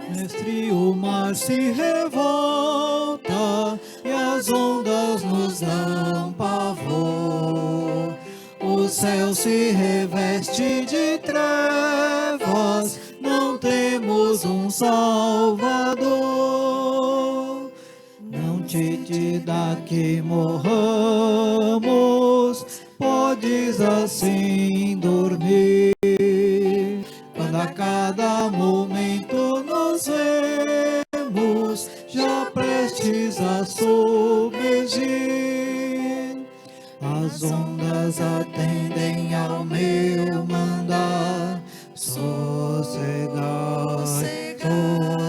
Mestre, o mar se revolta e as ondas nos dão pavor. O céu se reveste de trevas, não temos um Salvador. Não te dá que morramos, podes assim dormir. Quando a cada momento nos vemos, já prestes a submergir. As ondas atendem ao meu mandar. Sossegai,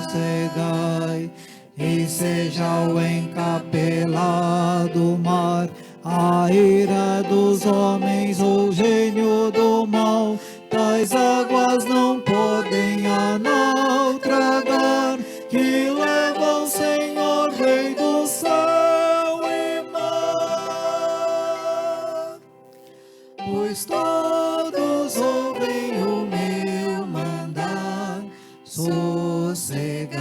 sossegai, e seja o encapelado mar, a ira dos homens ou gênio do mal, tais águas não podem a nau tragar, que levam o Senhor, Rei do céu e mar. Pois todos ouvem o meu mandar. Sossegai,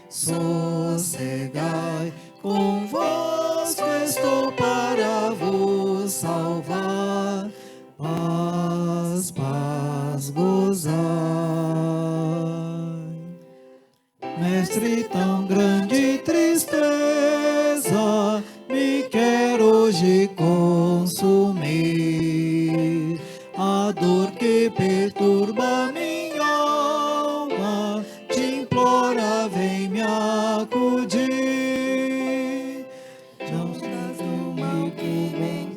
sossegai, convosco estou para vos salvar. Paz, paz, gozai. Mestre, tão grande tristeza me quer hoje consumir. A dor que perturba minha alma te implora, vem me acudir. Não estás comigo que vem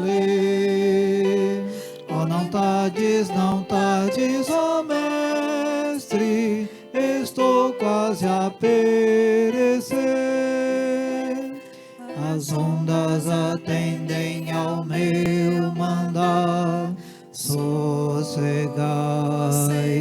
valer. Oh, não tardes, ó Mestre, estou quase a perecer. As ondas atendem ao meu mandar. Sossegai,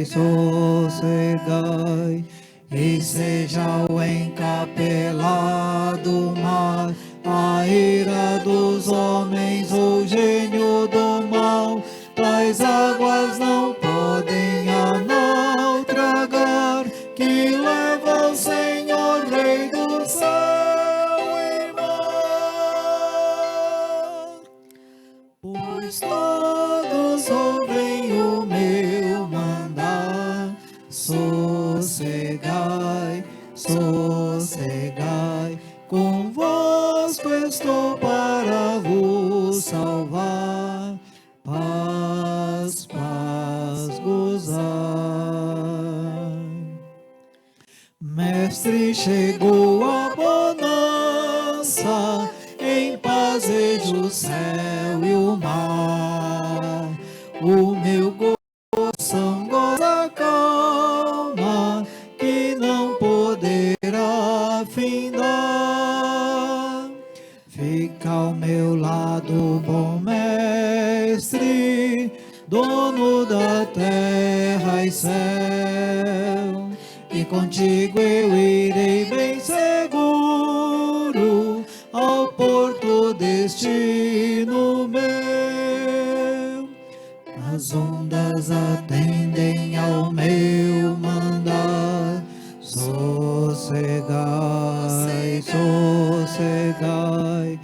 sossegai, e seja o encapelado mar, a ira dos homens ou gênio do mal, tais águas não podem a nau tragar, que leva o Senhor, Rei do céu e mar. Pois todos ouvem o meu mandar. Sossegai, sossegai, convosco estou para vos salvar. Paz, paz, gozai. Mestre, chegou a bonança, em paz vejo o céu e o mar. O meu coração goza calma, que não poderá findar. Fica ao meu lado, bom Mestre, dono da terra e céu, e contigo eu irei bem seguro ao porto destino meu. As ondas atendem ao meu mandar. Sossegai, sossegai,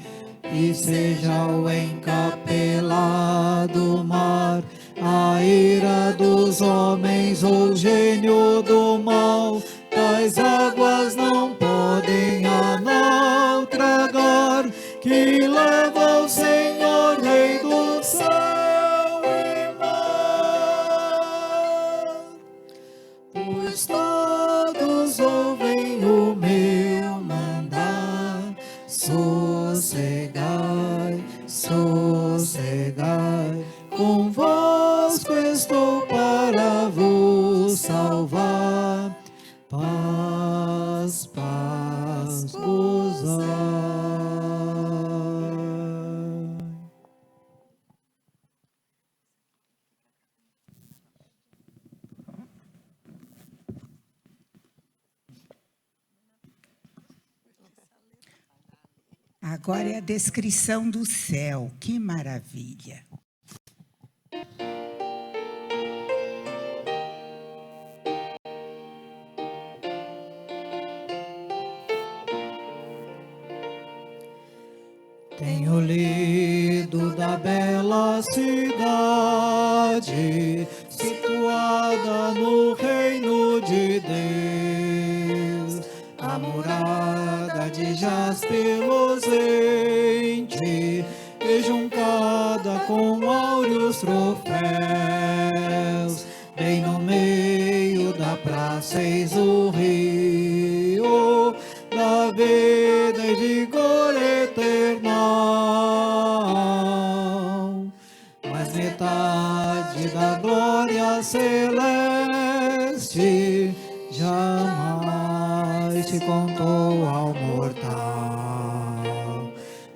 e seja o encapelado mar, a ira dos homens ou gênio do mal, tais águas não podem a nau tragar, que leva o Senhor, Rei do céu e mar. Pois todos ouvem o meu mandar. Sossegai, sossegai, convosco estou para vos salvar. Paz, paz, gozai. Agora é a descrição do céu, que maravilha! Tenho lido da bela cidade, situada no reino de Deus, a morada de jaspe luzente, enjuncada com áureos troféus, bem no meio da praça eis o rio da vida e vigor eternal. Mas metade da glória celeste jamais se contou ao mortal.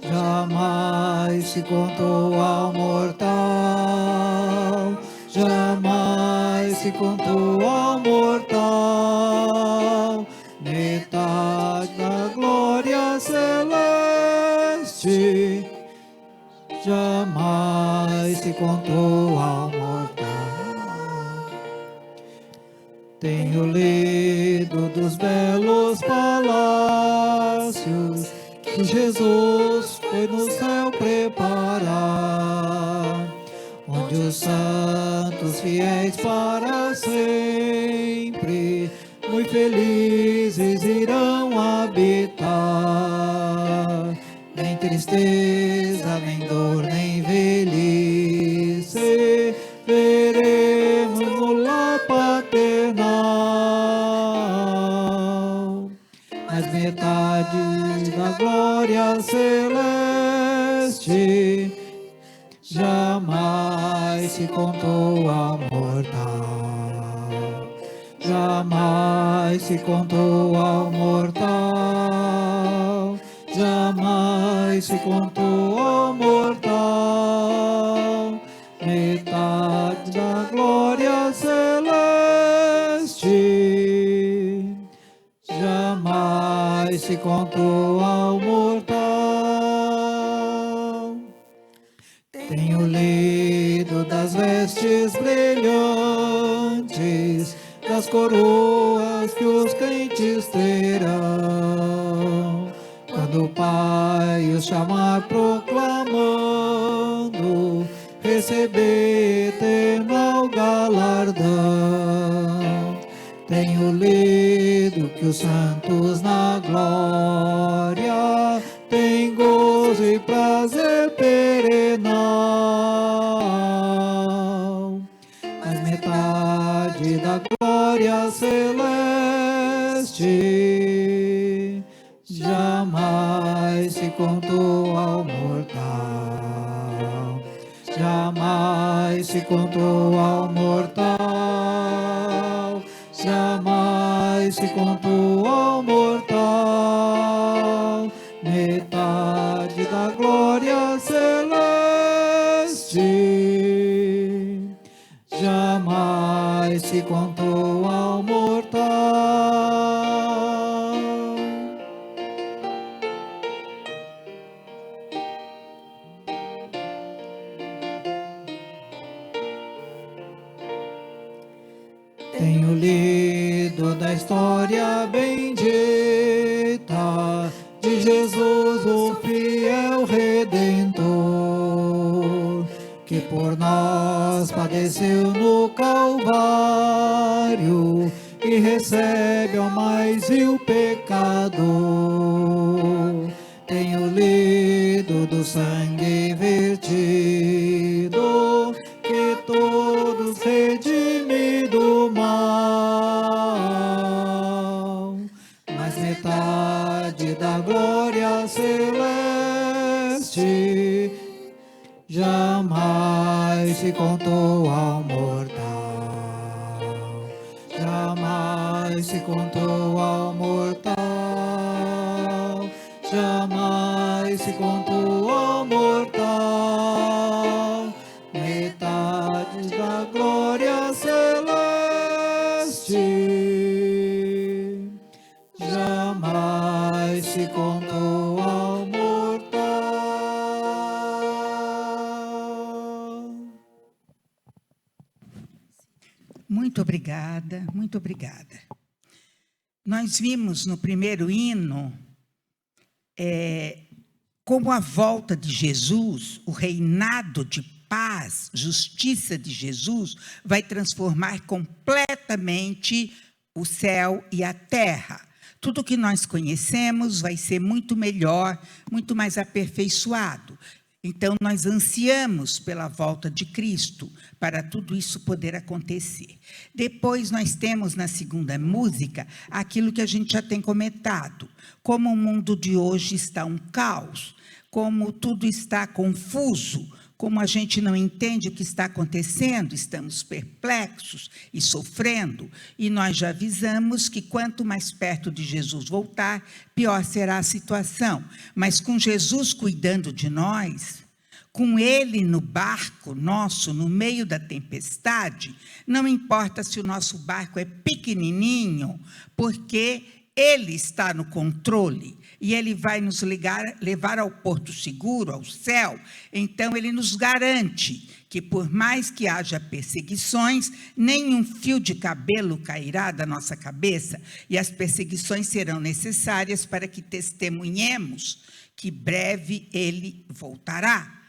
Jamais se contou ao mortal. Jamais se contou ao mortal. Metade da glória celeste jamais se contou ao mortal. Tenho lido dos belos palácios que Jesus foi no céu preparar, onde os santos fiéis para sempre, muito felizes irão habitar. Nem tristeza, nem dor, nem velhice veremos no lar paternal. Mas metade da glória celeste jamais se contou ao mortal. Jamais se contou ao mortal. Jamais se contou ao mortal. Metade da glória celeste jamais se contou ao mortal. Tenho lido das vestes brilhantes, das coroas que os crentes terão, quando o Pai os chamar proclamando, receber eterno galardão. Tenho lido que os santos na glória têm gozo e prazer perenal. Mas metade da glória celeste jamais se contou ao mortal. Jamais se contou ao mortal. Jamais se contou ao mortal. Metade da glória celeste jamais se contou ao mortal. Tenho lido da história bendita de Jesus, o fiel Redentor, que por nós padeceu no Calvário e recebe ao mais vil pecador. Tenho lido do sangue vertido, que todos redime do mal. Mas metade da glória celeste jamais se contou ao mortal. Jamais se contou ao mortal. Jamais se contou ao mortal. Metade da glória celeste jamais se contou ao mortal. Muito obrigada, muito obrigada. Nós vimos no primeiro hino como a volta de Jesus, o reinado de paz, justiça de Jesus, vai transformar completamente o céu e a terra. Tudo que nós conhecemos vai ser muito melhor, muito mais aperfeiçoado. Então, nós ansiamos pela volta de Cristo, para tudo isso poder acontecer. Depois, nós temos na segunda música, aquilo que a gente já tem comentado. Como o mundo de hoje está um caos, como tudo está confuso, como a gente não entende o que está acontecendo, estamos perplexos e sofrendo. E nós já avisamos que quanto mais perto de Jesus voltar, pior será a situação. Mas com Jesus cuidando de nós, com Ele no barco nosso, no meio da tempestade, não importa se o nosso barco é pequenininho, porque Ele está no controle. E Ele vai nos levar ao porto seguro, ao céu. Então, Ele nos garante que, por mais que haja perseguições, nenhum fio de cabelo cairá da nossa cabeça, e as perseguições serão necessárias para que testemunhemos que breve Ele voltará.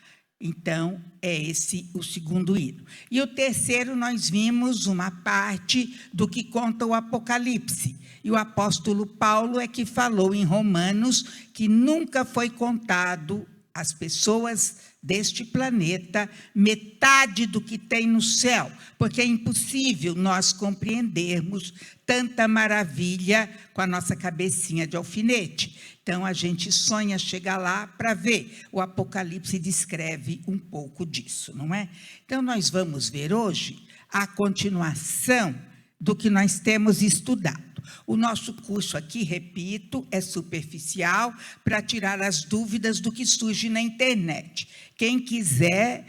Então, é esse o segundo hino. E o terceiro, nós vimos uma parte do que conta o Apocalipse. E o apóstolo Paulo é que falou em Romanos que nunca foi contado às pessoas deste planeta metade do que tem no céu, porque é impossível nós compreendermos tanta maravilha com a nossa cabecinha de alfinete. Então, a gente sonha chegar lá para ver. O Apocalipse descreve um pouco disso, não é? Então, nós vamos ver hoje a continuação do que nós temos estudado. O nosso curso aqui, repito, é superficial para tirar as dúvidas do que surge na internet. Quem quiser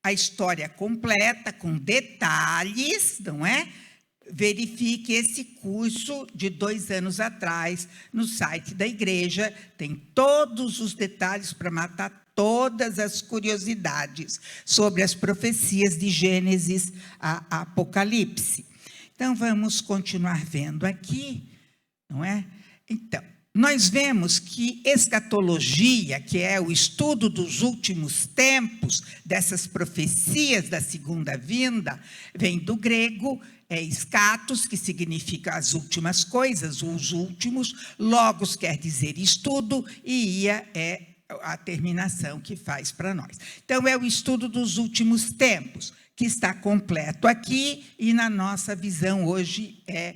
a história completa, com detalhes, não é? Verifique esse curso de 2 anos atrás no site da igreja. Tem todos os detalhes para matar todas as curiosidades sobre as profecias de Gênesis a Apocalipse. Então, vamos continuar vendo aqui, não é? Então, nós vemos que escatologia, que é o estudo dos últimos tempos, dessas profecias da segunda vinda, vem do grego, escatos, que significa as últimas coisas, os últimos, logos quer dizer estudo, e ia é a terminação que faz para nós. Então, é o estudo dos últimos tempos, que está completo aqui, e na nossa visão hoje é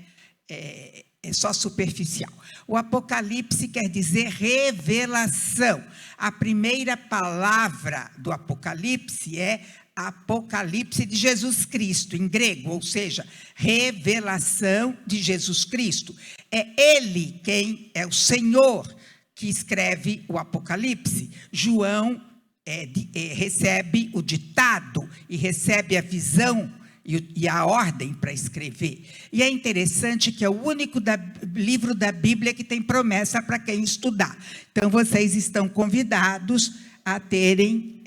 só superficial. O Apocalipse quer dizer revelação. A primeira palavra do Apocalipse é Apocalipse de Jesus Cristo, em grego, ou seja, revelação de Jesus Cristo. É Ele quem é o Senhor que escreve o Apocalipse. João recebe o ditado e recebe a visão e a ordem para escrever. E é interessante que é o único livro da Bíblia que tem promessa para quem estudar. Então, vocês estão convidados a terem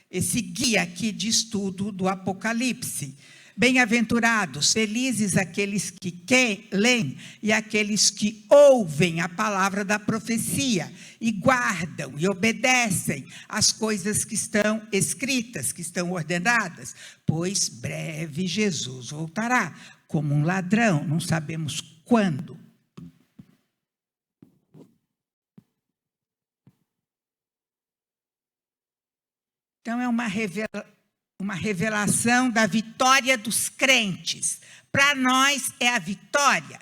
esse guia aqui de estudo do Apocalipse. Bem-aventurados, felizes aqueles que leem e aqueles que ouvem a palavra da profecia e guardam e obedecem às coisas que estão escritas, que estão ordenadas, pois breve Jesus voltará como um ladrão, não sabemos quando. Então, é uma revelação da vitória dos crentes. Para nós é a vitória.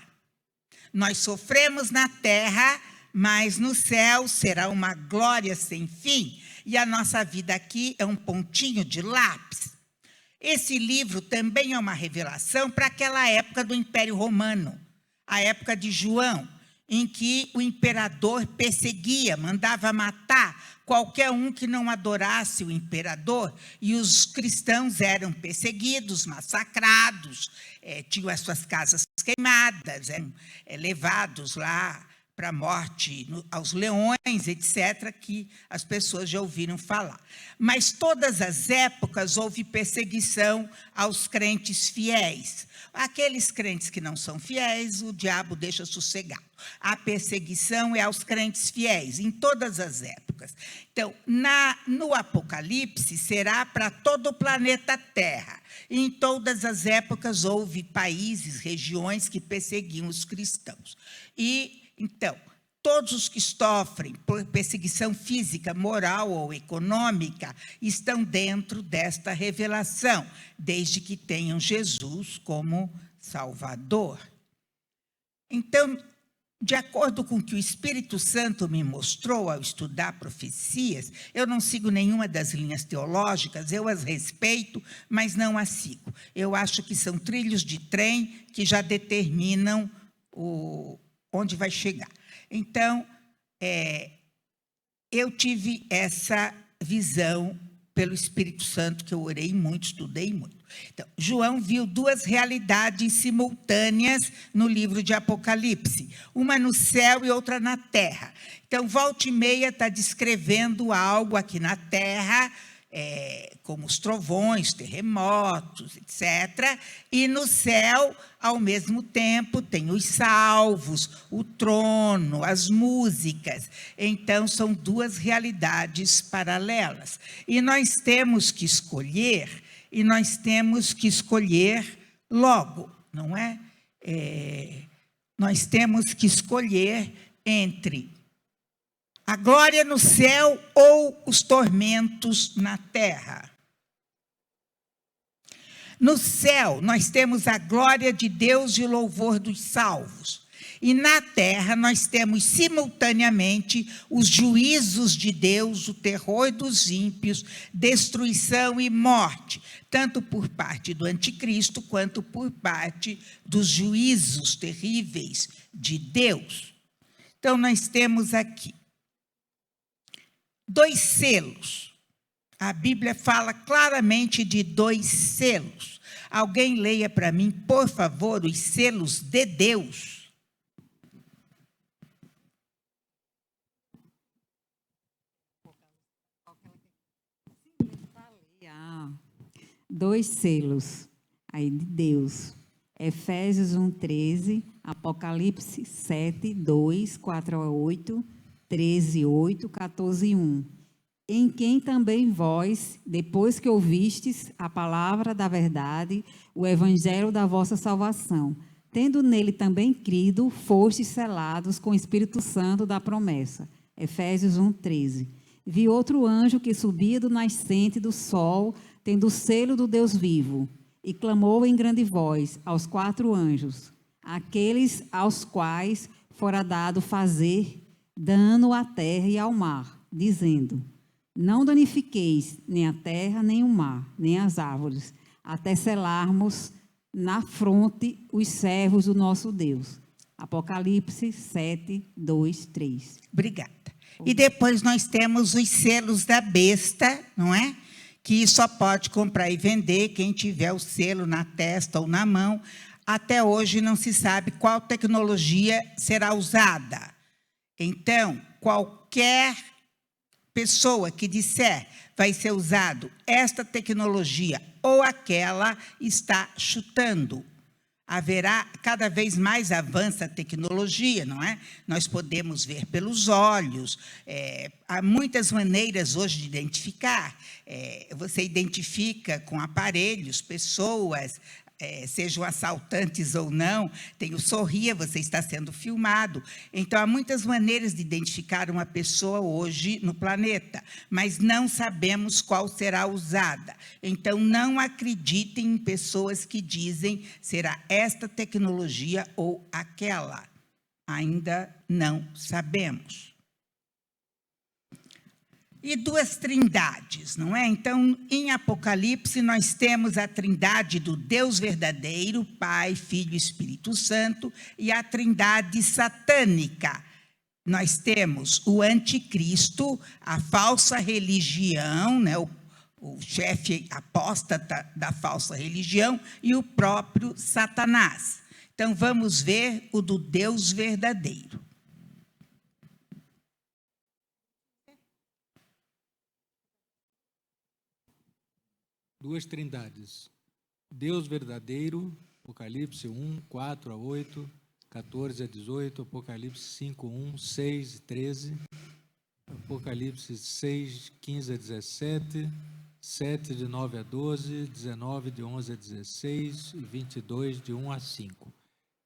Nós sofremos na terra, mas no céu será uma glória sem fim. E a nossa vida aqui é um pontinho de lápis. Esse livro também é uma revelação para aquela época do Império Romano, a época de João, em que o imperador perseguia, mandava matar qualquer um que não adorasse o imperador, e os cristãos eram perseguidos, massacrados, tinham as suas casas queimadas, eram levados lá para a morte aos leões, etc., que as pessoas já ouviram falar. Mas todas as épocas houve perseguição aos crentes fiéis. Aqueles crentes que não são fiéis, o diabo deixa sossegado. A perseguição é aos crentes fiéis, em todas as épocas. Então, no Apocalipse, será para todo o planeta Terra. E em todas as épocas houve países, regiões que perseguiam os cristãos. Então, todos os que sofrem por perseguição física, moral ou econômica estão dentro desta revelação, desde que tenham Jesus como Salvador. Então, de acordo com o que o Espírito Santo me mostrou ao estudar profecias, eu não sigo nenhuma das linhas teológicas, eu as respeito, mas não as sigo. Eu acho que são trilhos de trem que já determinam onde vai chegar. Então, eu tive essa visão pelo Espírito Santo, que eu orei muito, estudei muito. Então, João viu duas realidades simultâneas no livro de Apocalipse, uma no céu e outra na terra. Então, volta e meia está descrevendo algo aqui na terra, como os trovões, terremotos, etc. E no céu, ao mesmo tempo, tem os salvos, o trono, as músicas. Então, são duas realidades paralelas. E nós temos que escolher, logo, não é? Nós temos que escolher entre a glória no céu ou os tormentos na terra. No céu, nós temos a glória de Deus e o louvor dos salvos. E na terra, nós temos simultaneamente os juízos de Deus, o terror dos ímpios, destruição e morte, tanto por parte do anticristo, quanto por parte dos juízos terríveis de Deus. Então, nós temos aqui 2 selos. A Bíblia fala claramente de 2 selos. Alguém leia para mim, por favor, os selos de Deus. Dois selos aí de Deus. Efésios 1:13, Apocalipse 7, 2, 4 a 8, 13, 8, 14, 1. Em quem também vós, depois que ouvistes a palavra da verdade, o evangelho da vossa salvação, tendo nele também crido, fostes selados com o Espírito Santo da promessa. Efésios 1:13. Vi outro anjo que subia do nascente do sol, tendo o selo do Deus vivo, e clamou em grande voz aos 4 anjos, aqueles aos quais fora dado fazer dano à terra e ao mar, dizendo: não danifiqueis nem a terra, nem o mar, nem as árvores, até selarmos na fronte os servos do nosso Deus. Apocalipse 7, 2, 3. Obrigada. E depois nós temos os selos da besta, não é? Que só pode comprar e vender quem tiver o selo na testa ou na mão. Até hoje não se sabe qual tecnologia será usada. Então, qualquer pessoa que disser vai ser usado esta tecnologia ou aquela está chutando. Haverá, cada vez mais avança a tecnologia, não é? Nós podemos ver pelos olhos, há muitas maneiras hoje de identificar. Você identifica com aparelhos, pessoas, sejam assaltantes ou não, tem o sorria, você está sendo filmado. Então, há muitas maneiras de identificar uma pessoa hoje no planeta, mas não sabemos qual será usada. Então, não acreditem em pessoas que dizem será esta tecnologia ou aquela. Ainda não sabemos. E 2 trindades, não é? Então, em Apocalipse, nós temos a trindade do Deus verdadeiro, Pai, Filho e Espírito Santo, e a trindade satânica. Nós temos o anticristo, a falsa religião, né? O chefe apóstata da falsa religião, e o próprio Satanás. Então, vamos ver o do Deus verdadeiro. duas trindades. Deus verdadeiro, Apocalipse 1, 4 a 8, 14 a 18, Apocalipse 5, 1, 6 e 13, Apocalipse 6, 15 a 17, 7 de 9 a 12, 19 de 11 a 16 e 22 de 1 a 5.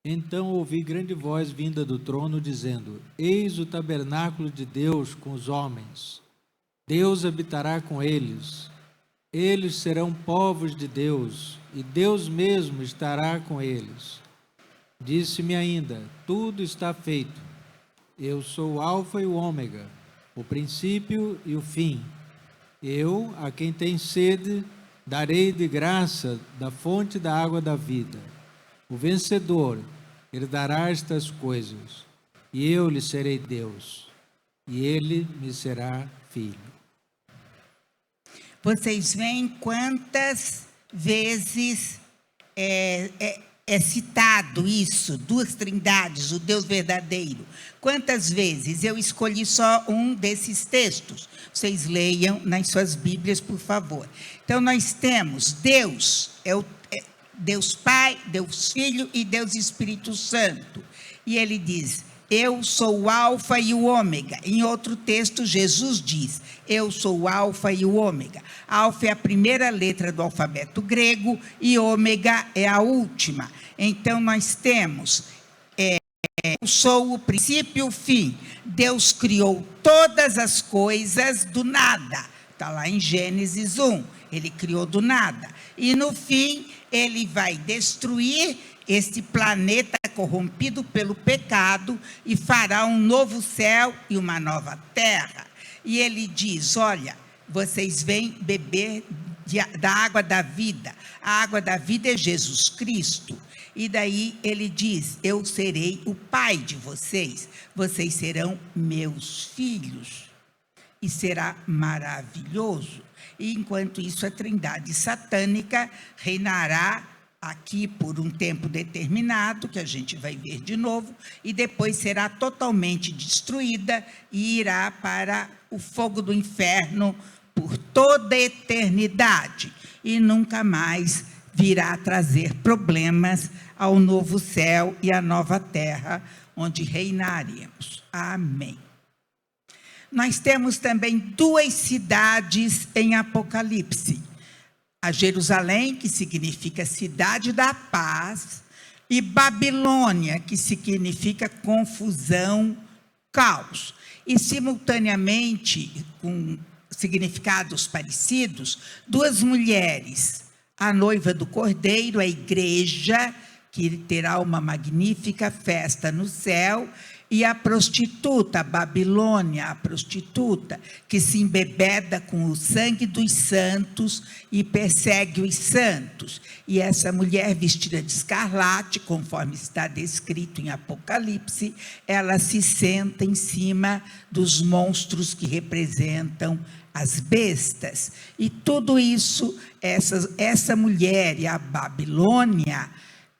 Então ouvi grande voz vinda do trono, dizendo: Eis o tabernáculo de Deus com os homens. Deus habitará com eles. Eles serão povos de Deus, e Deus mesmo estará com eles. Disse-me ainda: tudo está feito. Eu sou o Alfa e o Ômega, o princípio e o fim. Eu, a quem tem sede, darei de graça da fonte da água da vida. O vencedor herdará estas coisas, e eu lhe serei Deus, e ele me será filho. Vocês veem quantas vezes é citado isso, duas trindades, o Deus verdadeiro. Quantas vezes? Eu escolhi só um desses textos. Vocês leiam nas suas Bíblias, por favor. Então, nós temos Deus, Deus Pai, Deus Filho e Deus Espírito Santo. E ele diz: eu sou o Alfa e o Ômega. Em outro texto, Jesus diz: eu sou o Alfa e o Ômega. Alfa é a primeira letra do alfabeto grego e Ômega é a última. Então, nós temos: eu sou o princípio e o fim. Deus criou todas as coisas do nada. Está lá em Gênesis 1. Ele criou do nada. E, no fim, ele vai destruir este planeta corrompido pelo pecado e fará um novo céu e uma nova terra. E ele diz: olha, vocês vêm beber da água da vida. A água da vida é Jesus Cristo. E daí ele diz: eu serei o pai de vocês. Vocês serão meus filhos. E será maravilhoso. E enquanto isso, a trindade satânica reinará aqui por um tempo determinado, que a gente vai ver de novo, e depois será totalmente destruída e irá para o fogo do inferno por toda a eternidade, e nunca mais virá trazer problemas ao novo céu e à nova terra, onde reinaremos. Amém. Nós temos também duas cidades em Apocalipse: a Jerusalém, que significa cidade da paz, e Babilônia, que significa confusão, caos. E, simultaneamente, com significados parecidos, duas mulheres: a noiva do Cordeiro, a igreja, que terá uma magnífica festa no céu, e a prostituta, a Babilônia, a prostituta, que se embebeda com o sangue dos santos e persegue os santos. E essa mulher, vestida de escarlate, conforme está descrito em Apocalipse, ela se senta em cima dos monstros que representam as bestas. E tudo isso, essa mulher e a Babilônia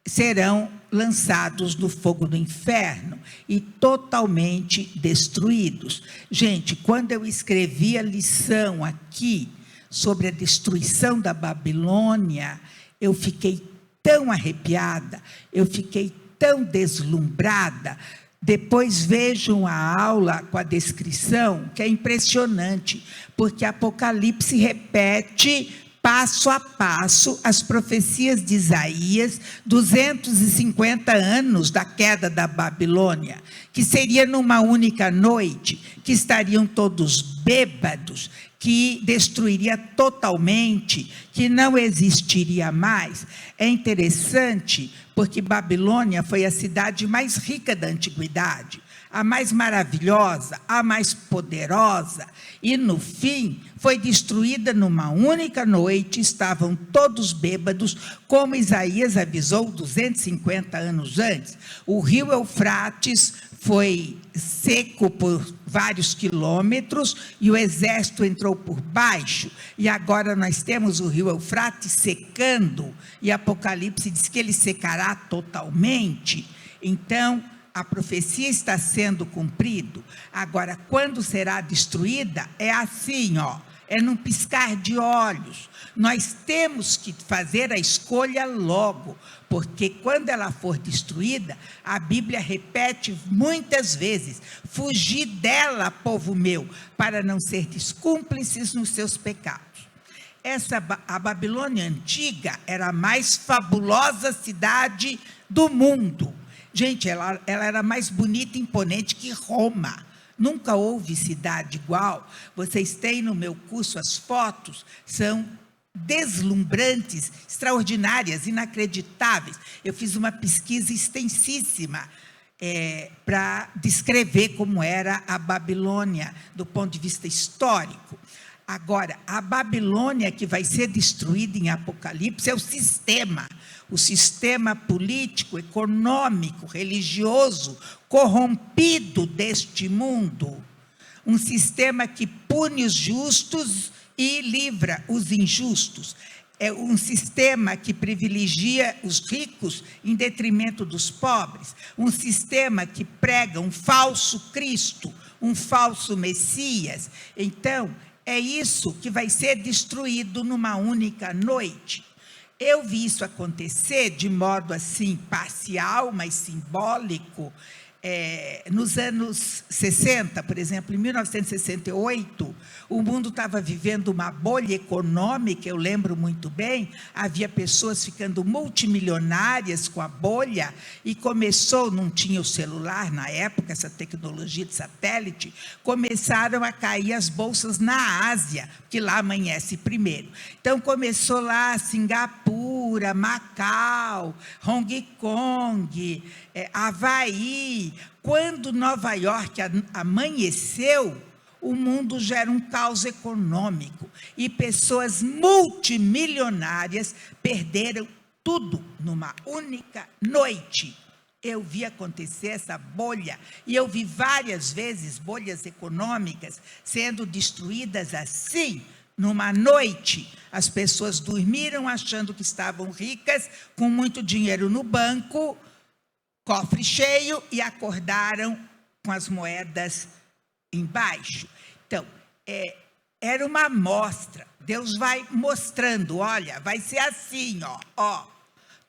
serão lançados no fogo do inferno e totalmente destruídos. Gente, quando eu escrevi a lição aqui sobre a destruição da Babilônia, eu fiquei tão arrepiada, eu fiquei tão deslumbrada. Depois vejam a aula com a descrição, que é impressionante, porque Apocalipse repete passo a passo as profecias de Isaías, 250 anos da queda da Babilônia, que seria numa única noite, que estariam todos bêbados, que destruiria totalmente, que não existiria mais. É interessante, porque Babilônia foi a cidade mais rica da antiguidade, a mais maravilhosa, a mais poderosa, e no fim foi destruída numa única noite. Estavam todos bêbados, como Isaías avisou 250 anos antes. O rio Eufrates foi seco por vários quilômetros e o exército entrou por baixo, e agora nós temos o rio Eufrates secando, e Apocalipse diz que ele secará totalmente. Então, a profecia está sendo cumprida. Agora, quando será destruída, é assim, é num piscar de olhos. Nós temos que fazer a escolha logo, porque quando ela for destruída, a Bíblia repete muitas vezes: fugi dela, povo meu, para não seres cúmplices nos seus pecados. A Babilônia antiga era a mais fabulosa cidade do mundo. Gente, ela era mais bonita e imponente que Roma. Nunca houve cidade igual. Vocês têm no meu curso as fotos, são deslumbrantes, extraordinárias, inacreditáveis. Eu fiz uma pesquisa extensíssima para descrever como era a Babilônia do ponto de vista histórico. Agora, a Babilônia que vai ser destruída em Apocalipse é o sistema político, econômico, religioso, corrompido deste mundo. Um sistema que pune os justos e livra os injustos. É um sistema que privilegia os ricos em detrimento dos pobres. Um sistema que prega um falso Cristo, um falso Messias. Então, é isso que vai ser destruído numa única noite. Eu vi isso acontecer de modo assim parcial, mas simbólico, nos anos 60, por exemplo, em 1968, o mundo estava vivendo uma bolha econômica, eu lembro muito bem, havia pessoas ficando multimilionárias com a bolha, e começou, não tinha o celular na época, essa tecnologia de satélite, começaram a cair as bolsas na Ásia, que lá amanhece primeiro. Então, começou lá Singapura, Macau, Hong Kong, Havaí. Quando Nova York amanheceu, o mundo já era um caos econômico e pessoas multimilionárias perderam tudo numa única noite. Eu vi acontecer essa bolha e eu vi várias vezes bolhas econômicas sendo destruídas assim, numa noite. As pessoas dormiram achando que estavam ricas, com muito dinheiro no banco, cofre cheio, e acordaram com as moedas embaixo. Então, era uma amostra. Deus vai mostrando, olha, vai ser assim, ó,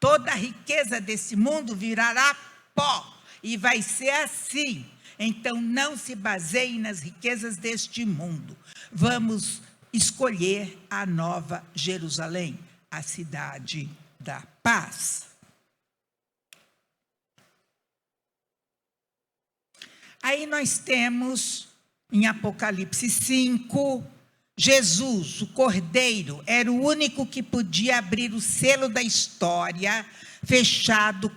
toda a riqueza desse mundo virará pó, e vai ser assim. Então, não se baseie nas riquezas deste mundo. Vamos escolher a Nova Jerusalém, a cidade da paz. Aí nós temos, em Apocalipse 5, Jesus, o Cordeiro, era o único que podia abrir o selo da história, fechado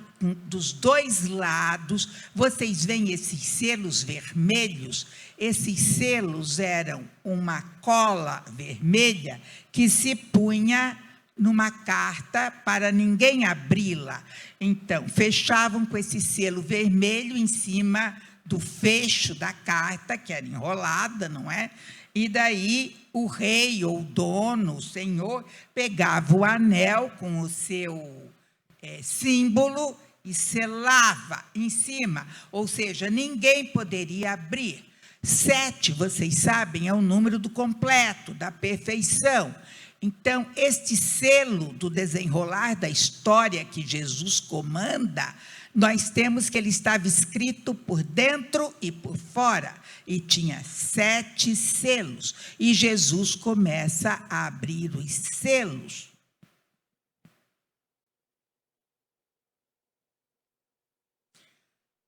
dos dois lados. Vocês veem esses selos vermelhos? Esses selos eram uma cola vermelha que se punha numa carta para ninguém abri-la. Então, fechavam com esse selo vermelho em cima do fecho da carta, que era enrolada, não é? E daí o rei, ou o dono, o senhor, pegava o anel com o seu símbolo e selava em cima, ou seja, ninguém poderia abrir. 7, vocês sabem, é o número do completo, da perfeição. Então, este selo do desenrolar da história que Jesus comanda, nós temos que ele estava escrito por dentro e por fora, e tinha 7 selos, e Jesus começa a abrir os selos.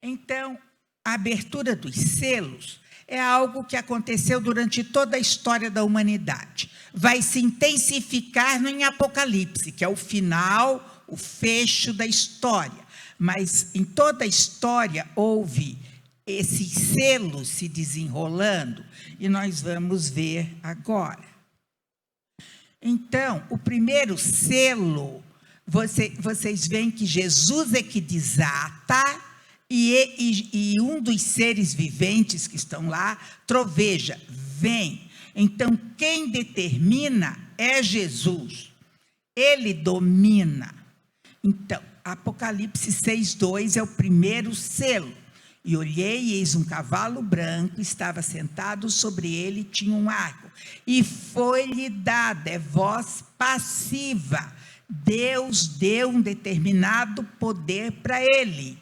Então, a abertura dos selos é algo que aconteceu durante toda a história da humanidade. Vai se intensificar em Apocalipse, que é o final, o fecho da história. Mas em toda a história houve esses selos se desenrolando, e nós vamos ver agora. Então, o primeiro selo, vocês veem que Jesus é que desata, e um dos seres viventes que estão lá troveja, vem. Então, quem determina é Jesus. Ele domina. Então, Apocalipse 6:2 é o primeiro selo. E olhei, e eis um cavalo branco, estava sentado sobre ele, tinha um arco. E foi-lhe dada, voz passiva. Deus deu um determinado poder para ele,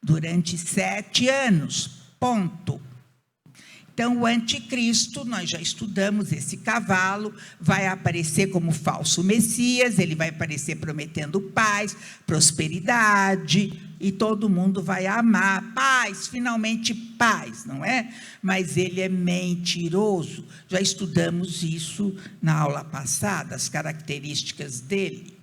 durante 7 anos, ponto. Então, o anticristo, nós já estudamos esse cavalo, vai aparecer como falso Messias, ele vai aparecer prometendo paz, prosperidade, e todo mundo vai amar, paz, finalmente paz, não é? Mas ele é mentiroso, já estudamos isso na aula passada, as características dele.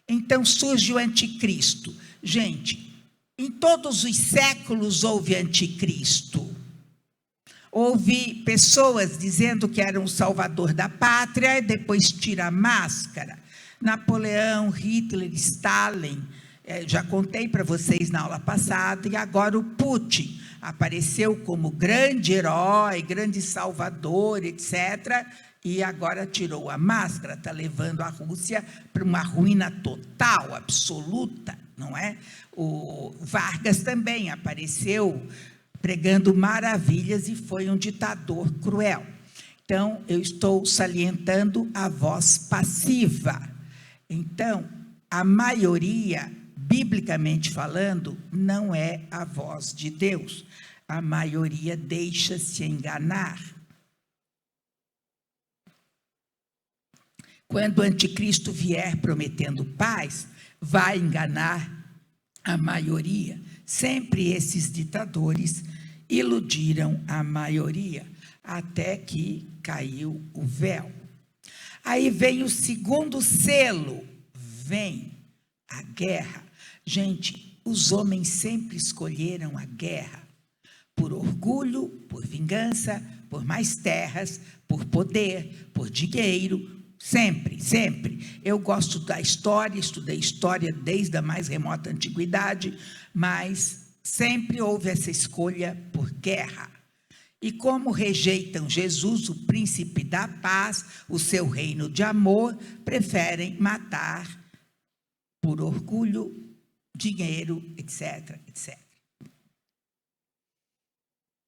Então, surge o anticristo. Gente, em todos os séculos houve anticristo. Houve pessoas dizendo que eram o salvador da pátria, e depois tira a máscara. Napoleão, Hitler, Stalin, já contei para vocês na aula passada, e agora o Putin apareceu como grande herói, grande salvador, etc., e agora tirou a máscara, está levando a Rússia para uma ruína total, absoluta, não é? O Vargas também apareceu pregando maravilhas e foi um ditador cruel. Então, eu estou salientando a voz passiva. Então, a maioria, biblicamente falando, não é a voz de Deus. A maioria deixa-se enganar. Quando o anticristo vier prometendo paz, vai enganar a maioria. Sempre esses ditadores iludiram a maioria, até que caiu o véu. Aí vem o segundo selo, vem a guerra. Gente, os homens sempre escolheram a guerra, por orgulho, por vingança, por mais terras, por poder, por dinheiro, sempre, sempre. Eu gosto da história, estudei história desde a mais remota antiguidade, mas sempre houve essa escolha por guerra. E como rejeitam Jesus, o príncipe da paz, o seu reino de amor, preferem matar por orgulho, dinheiro, etc, etc.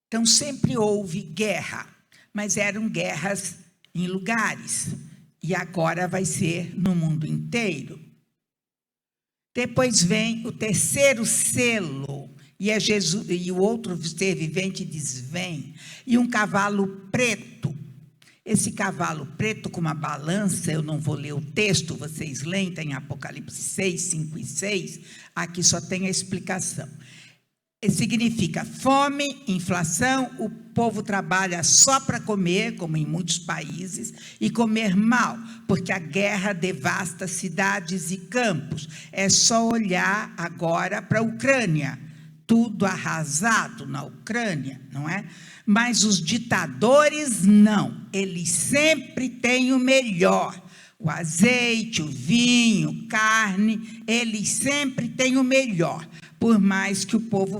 Então, sempre houve guerra, mas eram guerras em lugares, e agora vai ser no mundo inteiro. Depois vem o terceiro selo, e é Jesus, e o outro ser vivente diz, vem, e um cavalo preto. Esse cavalo preto com uma balança, eu não vou ler o texto, vocês leem, está em Apocalipse 6, 5 e 6, aqui só tem a explicação. Significa fome, inflação, o povo trabalha só para comer, como em muitos países, e comer mal, porque a guerra devasta cidades e campos. É só olhar agora para a Ucrânia, tudo arrasado na Ucrânia, não é? Mas os ditadores não, eles sempre têm o melhor. O azeite, o vinho, carne, eles sempre têm o melhor, por mais que o povo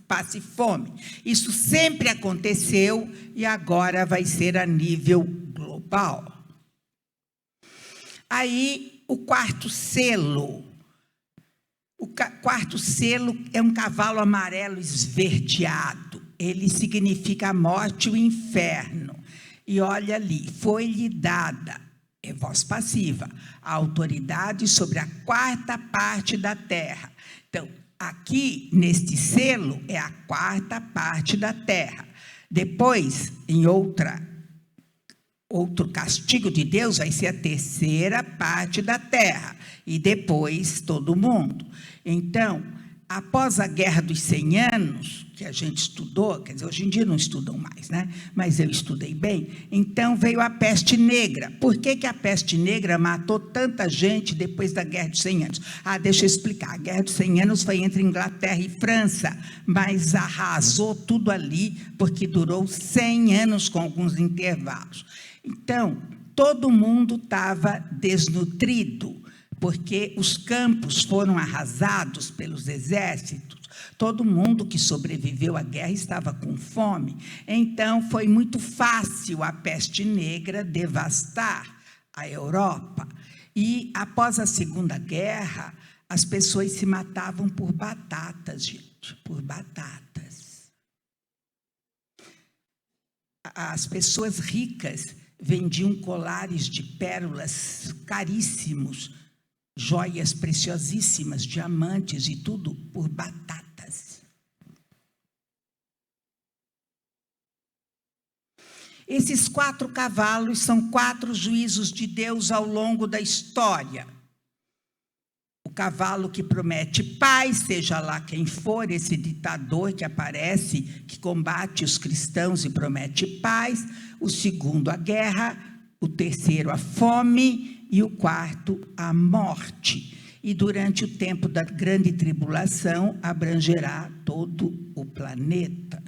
passe fome. Isso sempre aconteceu e agora vai ser a nível global. Aí, o quarto selo. O quarto selo é um cavalo amarelo esverdeado. Ele significa a morte e o inferno. E olha ali, foi-lhe dada, é voz passiva, a autoridade sobre a 4ª parte da terra. Então, aqui, neste selo, é a 4ª parte da terra. Depois, em outro castigo de Deus, vai ser a 3ª parte da terra. E depois, todo mundo. Então, após a Guerra dos 100 Anos, que a gente estudou, quer dizer, hoje em dia não estudam mais, né? Mas eu estudei bem. Então, veio a peste negra. Por que a peste negra matou tanta gente depois da Guerra dos 100 Anos? Deixa eu explicar. A Guerra dos 100 Anos foi entre Inglaterra e França, mas arrasou tudo ali, porque durou 100 anos com alguns intervalos. Então, todo mundo estava desnutrido, porque os campos foram arrasados pelos exércitos. Todo mundo que sobreviveu à guerra estava com fome. Então, foi muito fácil a peste negra devastar a Europa. E, após a Segunda Guerra, as pessoas se matavam por batatas, gente. por batatas. As pessoas ricas vendiam colares de pérolas caríssimos, joias preciosíssimas, diamantes e tudo por batatas. Esses 4 cavalos são 4 juízos de Deus ao longo da história. O cavalo que promete paz, seja lá quem for, esse ditador que aparece, que combate os cristãos e promete paz. O segundo, a guerra. O terceiro, a fome. E o quarto, a morte. E durante o tempo da grande tribulação, abrangerá todo o planeta.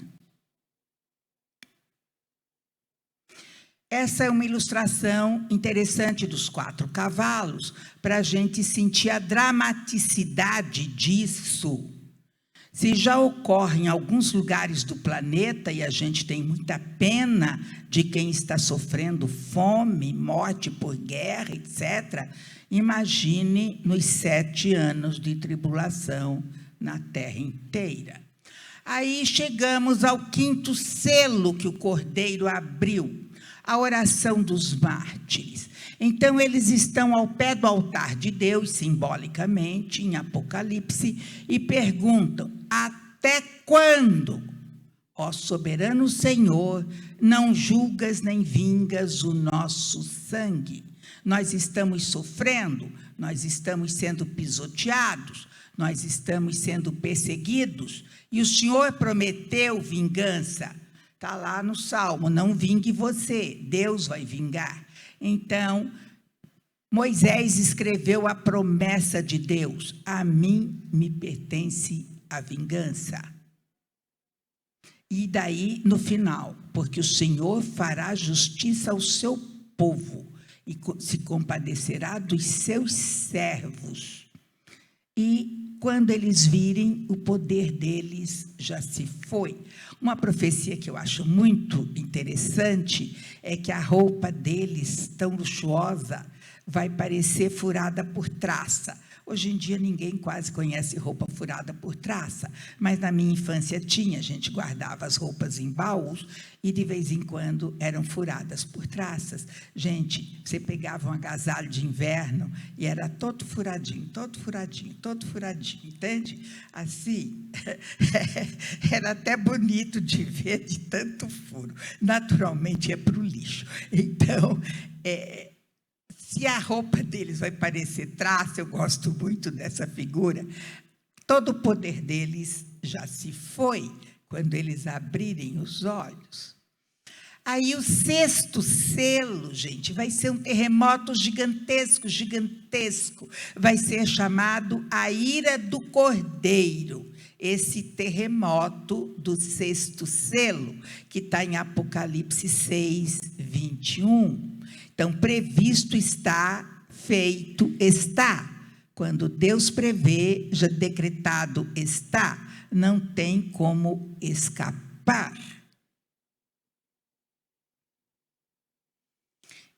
Essa é uma ilustração interessante dos 4 cavalos, para a gente sentir a dramaticidade disso. Se já ocorre em alguns lugares do planeta, e a gente tem muita pena de quem está sofrendo fome, morte por guerra, etc., imagine nos 7 anos de tribulação na Terra inteira. Aí chegamos ao 5º selo que o Cordeiro abriu, a oração dos mártires. Então, eles estão ao pé do altar de Deus, simbolicamente, em Apocalipse, e perguntam: até quando, ó soberano Senhor, não julgas nem vingas o nosso sangue? Nós estamos sofrendo, nós estamos sendo pisoteados, nós estamos sendo perseguidos, e o Senhor prometeu vingança. Está lá no Salmo: não vingue você, Deus vai vingar. Então, Moisés escreveu a promessa de Deus: a mim me pertence a vingança. E daí, no final, porque o Senhor fará justiça ao seu povo e se compadecerá dos seus servos. E quando eles virem, o poder deles já se foi. Uma profecia que eu acho muito interessante é que a roupa deles, tão luxuosa, vai parecer furada por traça. Hoje em dia ninguém quase conhece roupa furada por traça, mas na minha infância tinha, a gente guardava as roupas em baús e de vez em quando eram furadas por traças. Gente, você pegava um agasalho de inverno e era todo furadinho, todo furadinho, todo furadinho, entende? Assim, era até bonito de ver de tanto furo. Naturalmente é para o lixo. Então, se a roupa deles vai parecer traça, eu gosto muito dessa figura, todo o poder deles já se foi quando eles abrirem os olhos. Aí o 6º selo, gente, vai ser um terremoto gigantesco, gigantesco. Vai ser chamado a ira do Cordeiro. Esse terremoto do 6º selo, que está em Apocalipse 6, 21. Então, previsto está, feito está. Quando Deus prevê, já decretado está. Não tem como escapar.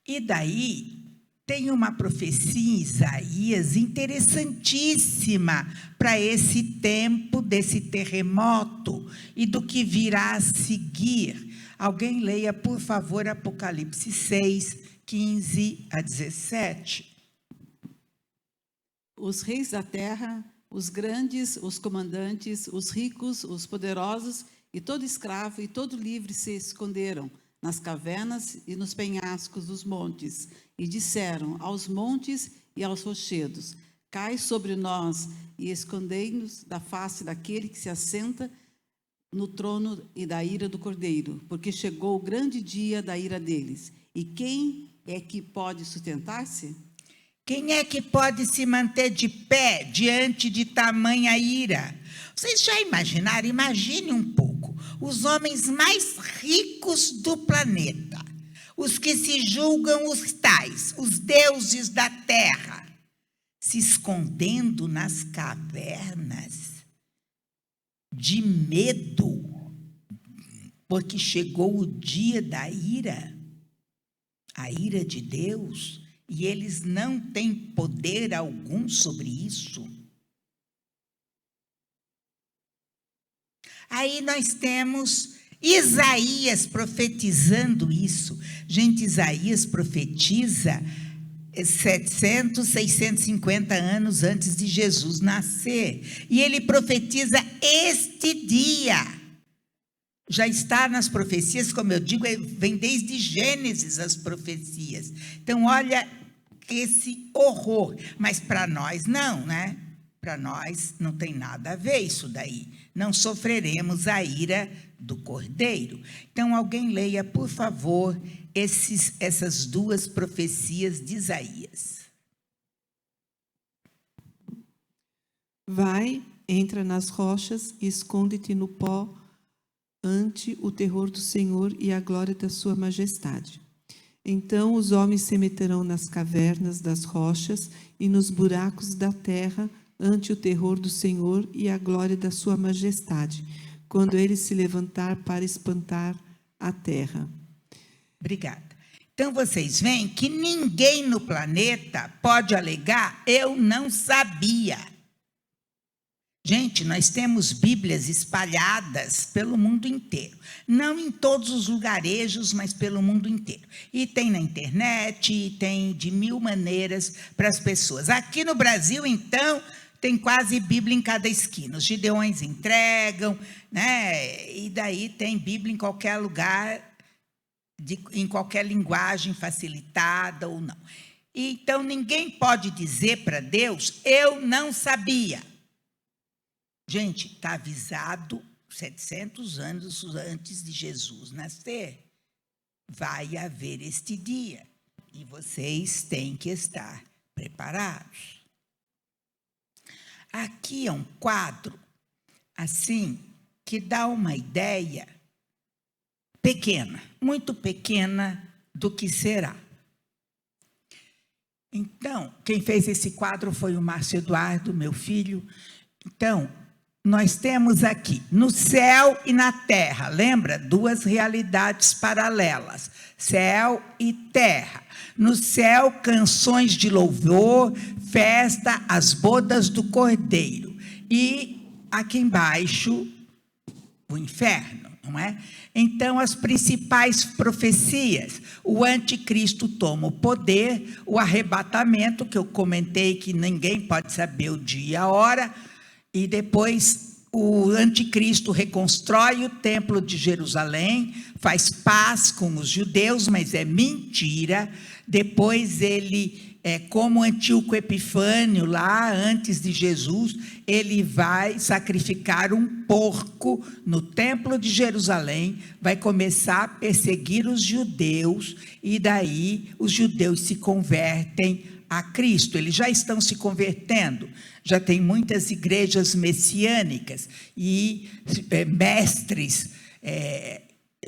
E daí, tem uma profecia em Isaías interessantíssima para esse tempo desse terremoto e do que virá a seguir. Alguém leia, por favor, Apocalipse 6, 15 a 17. Os reis da terra, os grandes, os comandantes, os ricos, os poderosos, e todo escravo e todo livre se esconderam nas cavernas e nos penhascos dos montes, e disseram aos montes e aos rochedos: cai sobre nós e escondei-nos da face daquele que se assenta no trono e da ira do Cordeiro, porque chegou o grande dia da ira deles. E quem é que pode sustentar-se? Quem é que pode se manter de pé diante de tamanha ira? Vocês já imaginaram? Imagine um pouco. Os homens mais ricos do planeta, os que se julgam os tais, os deuses da terra, se escondendo nas cavernas, de medo, porque chegou o dia da ira, a ira de Deus, e eles não têm poder algum sobre isso. Aí nós temos Isaías profetizando isso. Gente, Isaías profetiza 700, 650 anos antes de Jesus nascer. E ele profetiza este dia. Já está nas profecias, como eu digo, vem desde Gênesis as profecias. Então, olha esse horror. Mas para nós não, né? Para nós não tem nada a ver isso daí. Não sofreremos a ira do Cordeiro. Então, alguém leia, por favor, essas duas profecias de Isaías. Vai, entra nas rochas e esconde-te no pó ante o terror do Senhor e a glória da sua majestade. Então os homens se meterão nas cavernas das rochas e nos buracos da terra ante o terror do Senhor e a glória da sua majestade, quando ele se levantar para espantar a terra. Obrigada. Então, vocês veem que ninguém no planeta pode alegar, eu não sabia. Gente, nós temos Bíblias espalhadas pelo mundo inteiro. Não em todos os lugarejos, mas pelo mundo inteiro. E tem na internet, e tem de mil maneiras para as pessoas. Aqui no Brasil, então, tem quase Bíblia em cada esquina. Os gideões entregam, né? E daí tem Bíblia em qualquer lugar, em qualquer linguagem facilitada ou não. Então, ninguém pode dizer para Deus, eu não sabia. Gente, está avisado 700 anos antes de Jesus nascer. Vai haver este dia. E vocês têm que estar preparados. Aqui é um quadro, assim, que dá uma ideia pequena, muito pequena do que será. Então, quem fez esse quadro foi o Márcio Eduardo, meu filho. Então, nós temos aqui, no céu e na terra, lembra? Duas realidades paralelas, céu e terra. No céu, canções de louvor, festa, as bodas do Cordeiro. E aqui embaixo, o inferno, não é? Então, as principais profecias, o anticristo toma o poder, o arrebatamento, que eu comentei que ninguém pode saber o dia e a hora, e depois o anticristo reconstrói o templo de Jerusalém, faz paz com os judeus, mas é mentira. Depois ele, como Antíoco Epifânio, lá antes de Jesus, ele vai sacrificar um porco no templo de Jerusalém, vai começar a perseguir os judeus, e daí os judeus se convertem a Cristo. Eles já estão se convertendo, já tem muitas igrejas messiânicas e mestres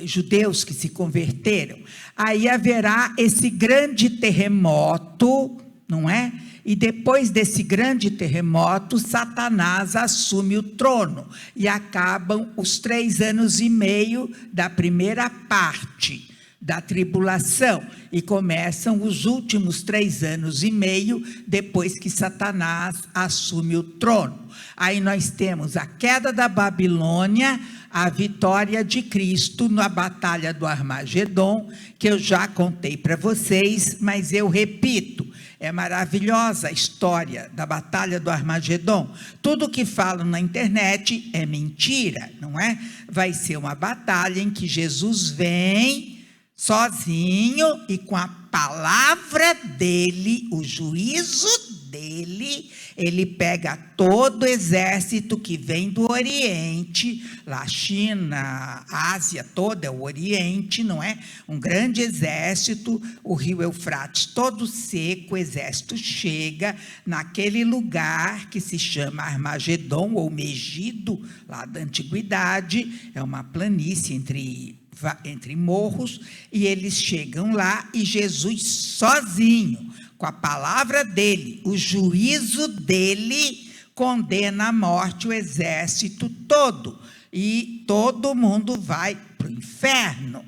judeus que se converteram. Aí haverá esse grande terremoto, não é? E depois desse grande terremoto, Satanás assume o trono e acabam os 3 anos e meio da primeira parte da tribulação, e começam os últimos 3 anos e meio depois que Satanás assume o trono. Aí nós temos a queda da Babilônia, a vitória de Cristo na batalha do Armagedon, que eu já contei para vocês, mas eu repito, é maravilhosa a história da batalha do Armagedon. Tudo que falam na internet é mentira, não é? Vai ser uma batalha em que Jesus vem sozinho e com a palavra dele, o juízo dele, ele pega todo o exército que vem do Oriente, lá China, Ásia toda, é o Oriente, não é? Um grande exército, o rio Eufrates todo seco, o exército chega naquele lugar que se chama Armagedon ou Megido, lá da antiguidade, é uma planície entre morros, e eles chegam lá e Jesus sozinho, com a palavra dele, o juízo dele, condena à morte o exército todo, e todo mundo vai para o inferno.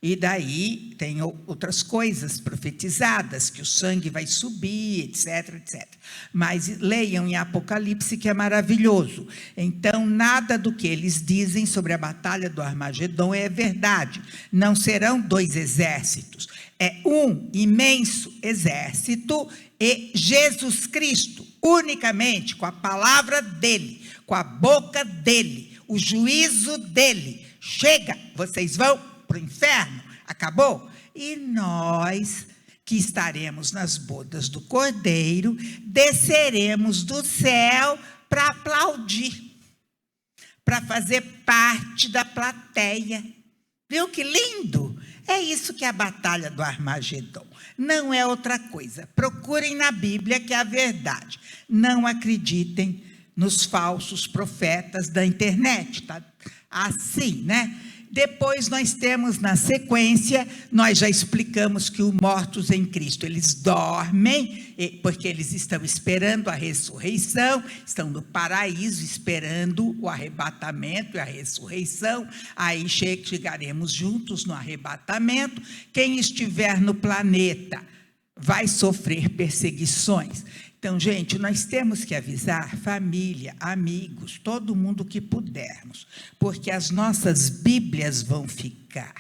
E daí tem outras coisas profetizadas, que o sangue vai subir, etc, etc. Mas leiam em Apocalipse, que é maravilhoso. Então, nada do que eles dizem sobre a batalha do Armagedon é verdade. Não serão 2 exércitos. É um imenso exército e Jesus Cristo, unicamente com a palavra dele, com a boca dele, o juízo dele. Chega, vocês vão para o inferno, acabou? E nós, que estaremos nas bodas do Cordeiro, desceremos do céu para aplaudir, para fazer parte da plateia. Viu que lindo? É isso que é a batalha do Armagedon. Não é outra coisa. Procurem na Bíblia, que é a verdade. Não acreditem nos falsos profetas da internet. Tá assim, né? Depois nós temos, na sequência, nós já explicamos que os mortos em Cristo, eles dormem, porque eles estão esperando a ressurreição, estão no paraíso, esperando o arrebatamento e a ressurreição. Aí chegaremos juntos no arrebatamento. Quem estiver no planeta vai sofrer perseguições. Então, gente, nós temos que avisar família, amigos, todo mundo que pudermos, porque as nossas Bíblias vão ficar.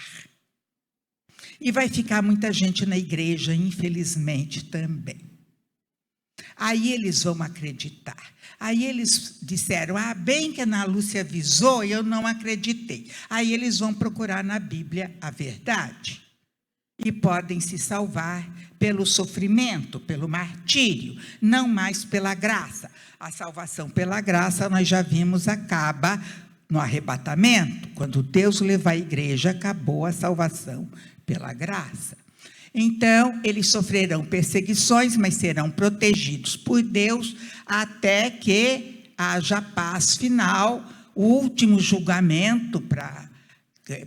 E vai ficar muita gente na igreja, infelizmente, também. Aí eles vão acreditar. Aí eles disseram, bem que a Ana Lúcia avisou, eu não acreditei. Aí eles vão procurar na Bíblia a verdade. E podem se salvar pelo sofrimento, pelo martírio, não mais pela graça. A salvação pela graça, nós já vimos, acaba no arrebatamento. Quando Deus levar a igreja, acabou a salvação pela graça. Então, eles sofrerão perseguições, mas serão protegidos por Deus até que haja paz final, o último julgamento para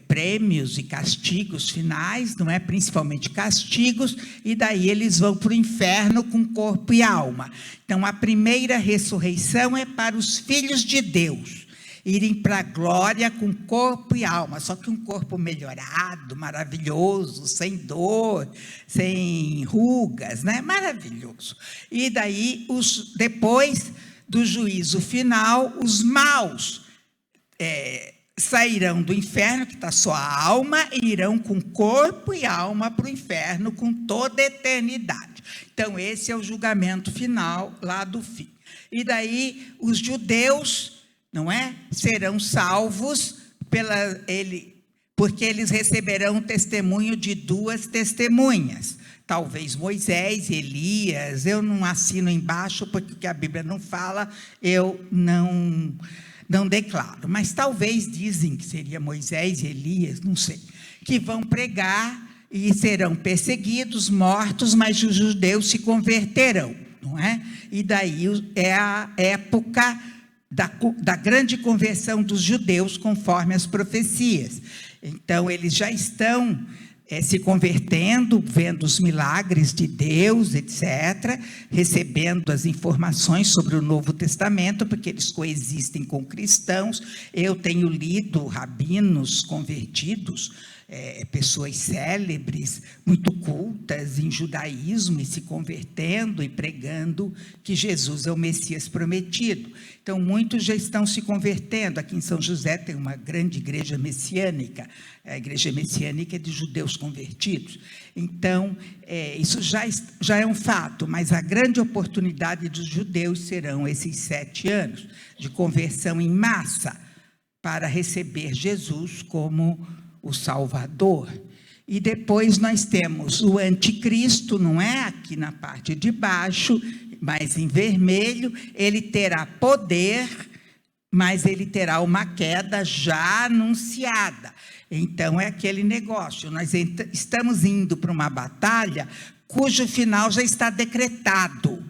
prêmios e castigos finais, não é? Principalmente castigos, e daí eles vão para o inferno com corpo e alma. Então, a primeira ressurreição é para os filhos de Deus, irem para a glória com corpo e alma, só que um corpo melhorado, maravilhoso, sem dor, sem rugas, né? Maravilhoso. E daí, depois do juízo final, os maus sairão do inferno, que está só a alma, e irão com corpo e alma para o inferno com toda a eternidade. Então, esse é o julgamento final lá do fim. E daí, os judeus, não é? Serão salvos porque eles receberão o testemunho de 2 testemunhas. Talvez Moisés, Elias, eu não assino embaixo, porque o que a Bíblia não fala, eu não declaro, mas talvez dizem que seria Moisés e Elias, não sei, que vão pregar e serão perseguidos, mortos, mas os judeus se converterão, não é? E daí é a época da grande conversão dos judeus, conforme as profecias. Então, eles já estão se convertendo, vendo os milagres de Deus, etc., recebendo as informações sobre o Novo Testamento, porque eles coexistem com cristãos. Eu tenho lido rabinos convertidos, pessoas célebres, muito cultas em judaísmo, e se convertendo e pregando que Jesus é o Messias prometido. Então, muitos já estão se convertendo. Aqui em São José tem uma grande igreja messiânica. A igreja messiânica é de judeus convertidos. Então, isso já é um fato, mas a grande oportunidade dos judeus serão esses 7 anos de conversão em massa para receber Jesus como o Salvador. E depois nós temos o anticristo, não é? Aqui na parte de baixo, mas em vermelho. Ele terá poder, mas ele terá uma queda já anunciada. Então, é aquele negócio, nós estamos indo para uma batalha cujo final já está decretado.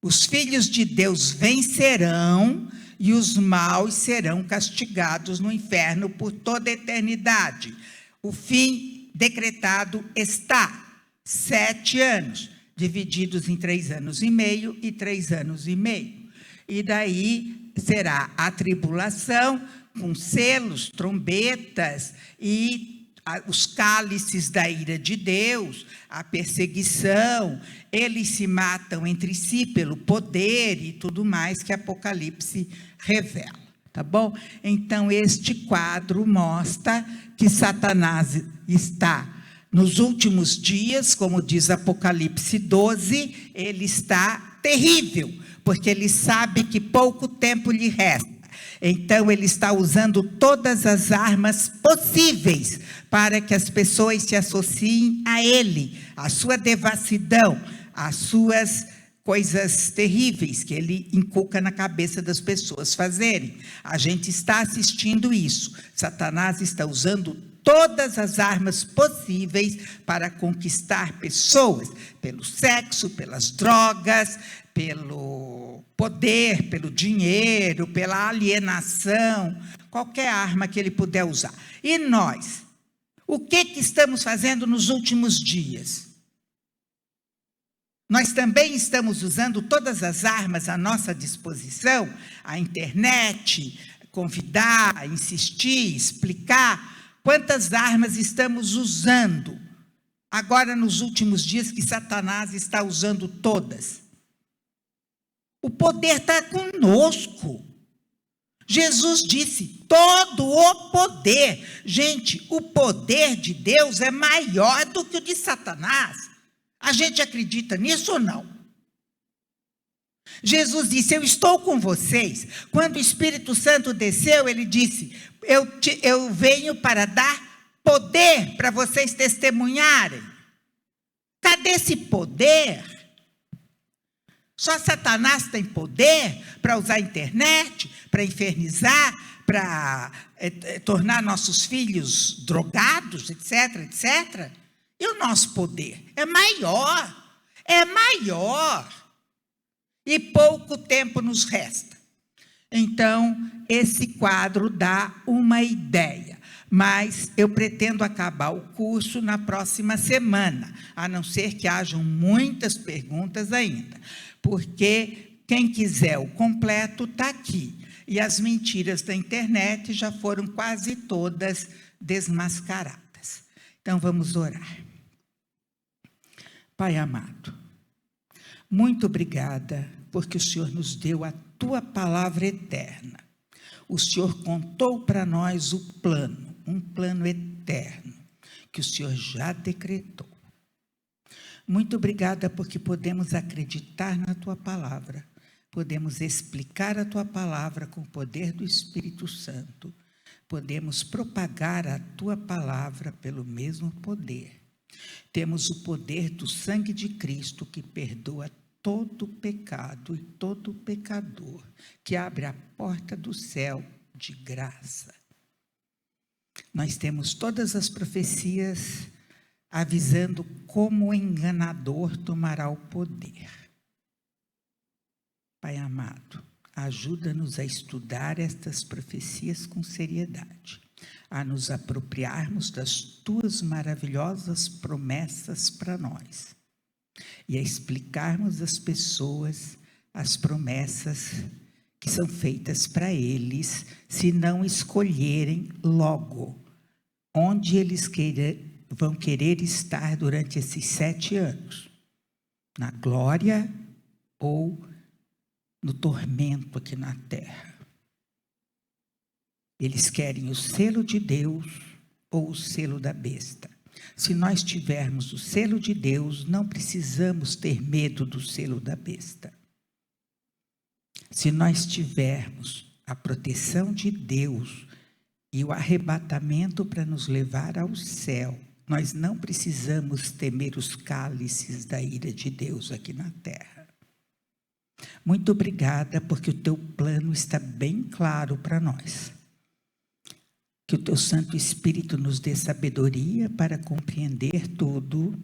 Os filhos de Deus vencerão e os maus serão castigados no inferno por toda a eternidade. O fim decretado está. 7 anos, divididos em 3 anos e meio e 3 anos e meio. E daí será a tribulação, com selos, trombetas e os cálices da ira de Deus, a perseguição, eles se matam entre si pelo poder e tudo mais que Apocalipse revela, tá bom? Então, este quadro mostra que Satanás está nos últimos dias, como diz Apocalipse 12, ele está terrível, porque ele sabe que pouco tempo lhe resta. Então, ele está usando todas as armas possíveis para que as pessoas se associem a ele, a sua devassidão, as suas coisas terríveis que ele inculca na cabeça das pessoas fazerem. A gente está assistindo isso. Satanás está usando todas as armas possíveis para conquistar pessoas, pelo sexo, pelas drogas, pelo poder, pelo dinheiro, pela alienação, qualquer arma que ele puder usar. E nós, o que estamos fazendo nos últimos dias? Nós também estamos usando todas as armas à nossa disposição, a internet, convidar, insistir, explicar quantas armas estamos usando agora nos últimos dias que Satanás está usando todas. O poder está conosco. Jesus disse, todo o poder. Gente, o poder de Deus é maior do que o de Satanás. A gente acredita nisso ou não? Jesus disse, eu estou com vocês. Quando o Espírito Santo desceu, ele disse, eu venho para dar poder para vocês testemunharem. Cadê esse poder? Só Satanás tem poder para usar a internet, para infernizar, para tornar nossos filhos drogados, etc, etc. E o nosso poder é maior, e pouco tempo nos resta. Então, esse quadro dá uma ideia, mas eu pretendo acabar o curso na próxima semana, a não ser que hajam muitas perguntas ainda, porque quem quiser o completo está aqui, e as mentiras da internet já foram quase todas desmascaradas. Então, vamos orar. Pai amado, muito obrigada, porque o Senhor nos deu a Tua palavra eterna. O Senhor contou para nós o plano, um plano eterno, que o Senhor já decretou. Muito obrigada, porque podemos acreditar na Tua palavra, podemos explicar a Tua palavra com o poder do Espírito Santo, podemos propagar a Tua palavra pelo mesmo poder. Temos o poder do sangue de Cristo que perdoa todo pecado e todo pecador, que abre a porta do céu de graça. Nós temos todas as profecias avisando como o enganador tomará o poder. Pai amado, ajuda-nos a estudar estas profecias com seriedade, a nos apropriarmos das Tuas maravilhosas promessas para nós e a explicarmos às pessoas as promessas que são feitas para eles, se não escolherem logo onde eles vão querer estar durante esses 7 anos, na glória ou no tormento aqui na terra. Eles querem o selo de Deus ou o selo da besta. Se nós tivermos o selo de Deus, não precisamos ter medo do selo da besta. Se nós tivermos a proteção de Deus e o arrebatamento para nos levar ao céu, nós não precisamos temer os cálices da ira de Deus aqui na terra. Muito obrigada, porque o Teu plano está bem claro para nós. Que o Teu Santo Espírito nos dê sabedoria para compreender tudo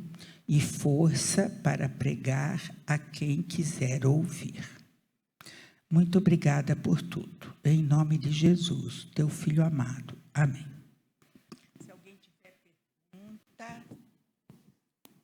e força para pregar a quem quiser ouvir. Muito obrigada por tudo. Em nome de Jesus, Teu Filho amado. Amém.